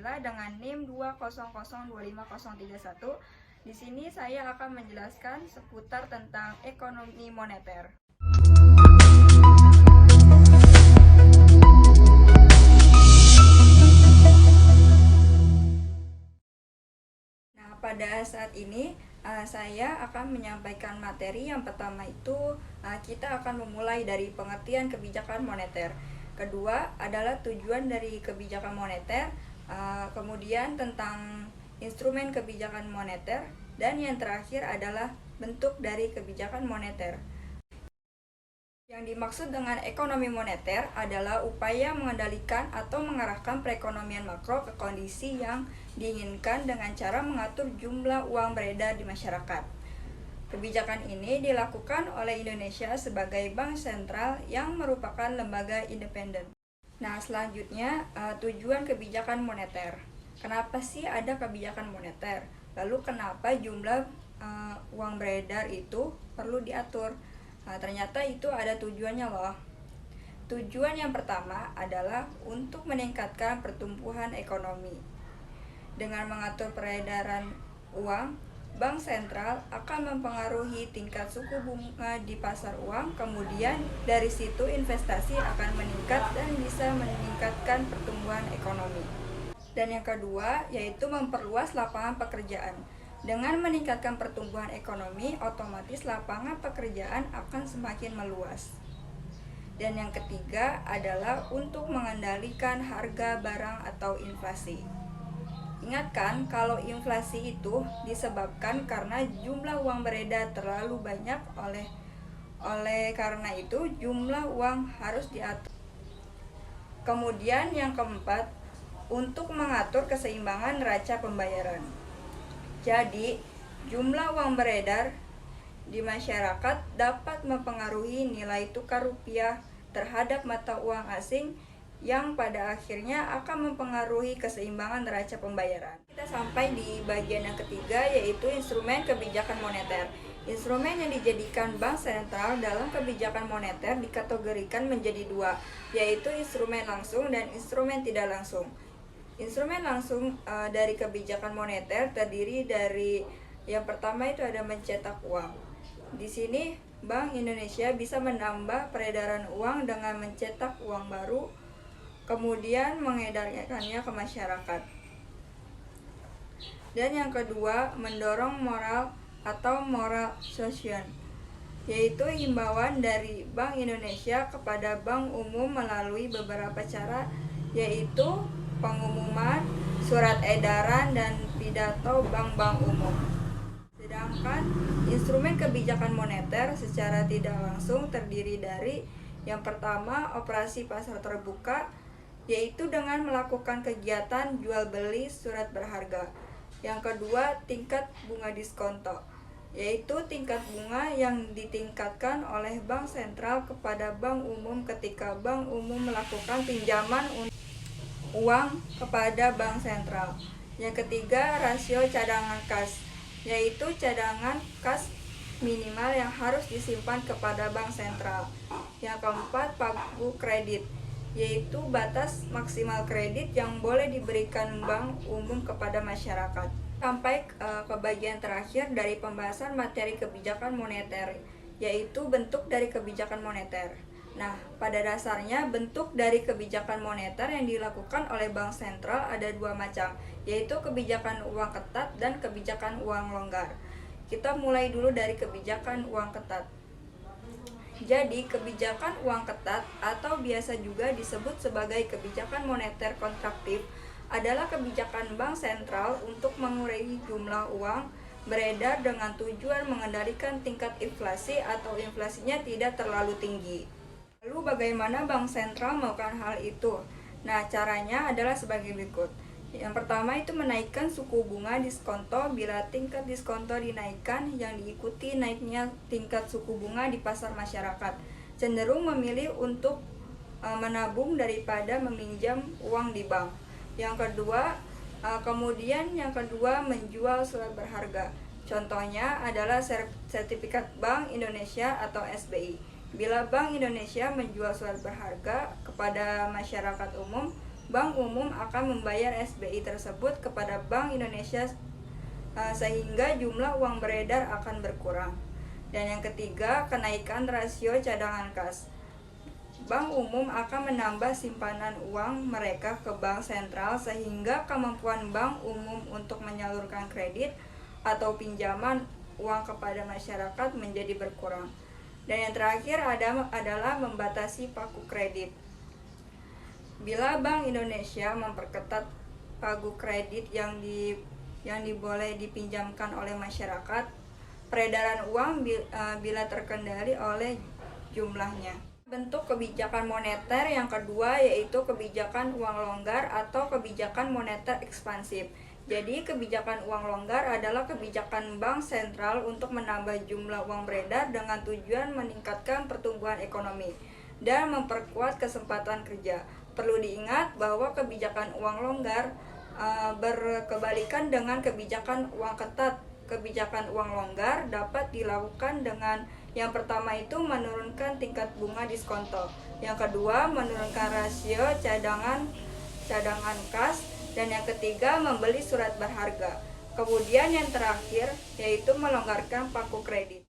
Nabila dengan NIM 2002531. Di sini saya akan menjelaskan seputar tentang ekonomi moneter. Nah, pada saat ini saya akan menyampaikan materi. Yang pertama itu kita akan memulai dari pengertian kebijakan moneter. Kedua adalah tujuan dari kebijakan moneter, kemudian tentang instrumen kebijakan moneter, dan yang terakhir adalah bentuk dari kebijakan moneter. Yang dimaksud dengan ekonomi moneter adalah upaya mengendalikan atau mengarahkan perekonomian makro ke kondisi yang diinginkan dengan cara mengatur jumlah uang beredar di masyarakat. Kebijakan ini dilakukan oleh Indonesia sebagai bank sentral yang merupakan lembaga independen. Nah, selanjutnya tujuan kebijakan moneter. Kenapa sih ada kebijakan moneter? Lalu kenapa jumlah uang beredar itu perlu diatur? Nah, ternyata itu ada tujuannya loh. Tujuan yang pertama adalah untuk meningkatkan pertumbuhan ekonomi. Dengan mengatur peredaran uang, bank sentral akan mempengaruhi tingkat suku bunga di pasar uang, kemudian dari situ investasi akan meningkat dan bisa meningkatkan pertumbuhan ekonomi. Dan yang kedua yaitu memperluas lapangan pekerjaan. Dengan meningkatkan pertumbuhan ekonomi, otomatis lapangan pekerjaan akan semakin meluas. Dan yang ketiga adalah untuk mengendalikan harga barang atau inflasi. Ingatkan kalau inflasi itu disebabkan karena jumlah uang beredar terlalu banyak, oleh karena itu jumlah uang harus diatur. Kemudian yang keempat, untuk mengatur keseimbangan neraca pembayaran. Jadi, jumlah uang beredar di masyarakat dapat mempengaruhi nilai tukar rupiah terhadap mata uang asing yang pada akhirnya akan mempengaruhi keseimbangan neraca pembayaran. Kita sampai di bagian yang ketiga yaitu instrumen kebijakan moneter. Instrumen yang dijadikan bank sentral dalam kebijakan moneter dikategorikan menjadi dua, yaitu instrumen langsung dan instrumen tidak langsung. Instrumen langsung dari kebijakan moneter terdiri dari yang pertama itu ada mencetak uang. Di sini Bank Indonesia bisa menambah peredaran uang dengan mencetak uang baru, kemudian mengedarkannya ke masyarakat. Dan yang kedua, mendorong moral atau moral sosial, yaitu himbauan dari Bank Indonesia kepada bank umum melalui beberapa cara, yaitu pengumuman, surat edaran, dan pidato bank-bank umum. Sedangkan instrumen kebijakan moneter secara tidak langsung terdiri dari yang pertama, operasi pasar terbuka, yaitu dengan melakukan kegiatan jual beli surat berharga. Yang kedua, tingkat bunga diskonto, yaitu tingkat bunga yang ditingkatkan oleh bank sentral kepada bank umum ketika bank umum melakukan pinjaman uang kepada bank sentral. Yang ketiga, rasio cadangan kas, yaitu cadangan kas minimal yang harus disimpan kepada bank sentral. Yang keempat, pagu kredit, yaitu batas maksimal kredit yang boleh diberikan bank umum kepada masyarakat. Sampai ke bagian terakhir dari pembahasan materi kebijakan moneter, yaitu bentuk dari kebijakan moneter. Nah, pada dasarnya bentuk dari kebijakan moneter yang dilakukan oleh bank sentral ada dua macam, yaitu kebijakan uang ketat dan kebijakan uang longgar. Kita mulai dulu dari kebijakan uang ketat. Jadi, kebijakan uang ketat atau biasa juga disebut sebagai kebijakan moneter kontraktif adalah kebijakan bank sentral untuk mengurangi jumlah uang beredar dengan tujuan mengendalikan tingkat inflasi atau inflasinya tidak terlalu tinggi. Lalu bagaimana bank sentral melakukan hal itu? Nah, caranya adalah sebagai berikut. Yang pertama itu menaikkan suku bunga diskonto bila tingkat diskonto dinaikkan yang diikuti naiknya tingkat suku bunga di pasar masyarakat. Cenderung memilih untuk menabung daripada meminjam uang di bank. Yang kedua, menjual surat berharga. Contohnya adalah sertifikat Bank Indonesia atau SBI. Bila Bank Indonesia menjual surat berharga kepada masyarakat umum, Bank Umum akan membayar SBI tersebut kepada Bank Indonesia sehingga jumlah uang beredar akan berkurang. Dan yang ketiga, kenaikan rasio cadangan kas. Bank Umum akan menambah simpanan uang mereka ke bank sentral sehingga kemampuan Bank Umum untuk menyalurkan kredit atau pinjaman uang kepada masyarakat menjadi berkurang. Dan yang terakhir adalah membatasi pagu kredit. Bila Bank Indonesia memperketat pagu kredit yang diboleh dipinjamkan oleh masyarakat, peredaran uang bila terkendali oleh jumlahnya. Bentuk kebijakan moneter yang kedua yaitu kebijakan uang longgar atau kebijakan moneter ekspansif. Jadi kebijakan uang longgar adalah kebijakan bank sentral untuk menambah jumlah uang beredar dengan tujuan meningkatkan pertumbuhan ekonomi dan memperkuat kesempatan kerja. Perlu diingat bahwa kebijakan uang longgar berkebalikan dengan kebijakan uang ketat. Kebijakan uang longgar dapat dilakukan dengan yang pertama itu menurunkan tingkat bunga diskonto, yang kedua menurunkan rasio cadangan kas, dan yang ketiga membeli surat berharga. Kemudian yang terakhir yaitu melonggarkan pagu kredit.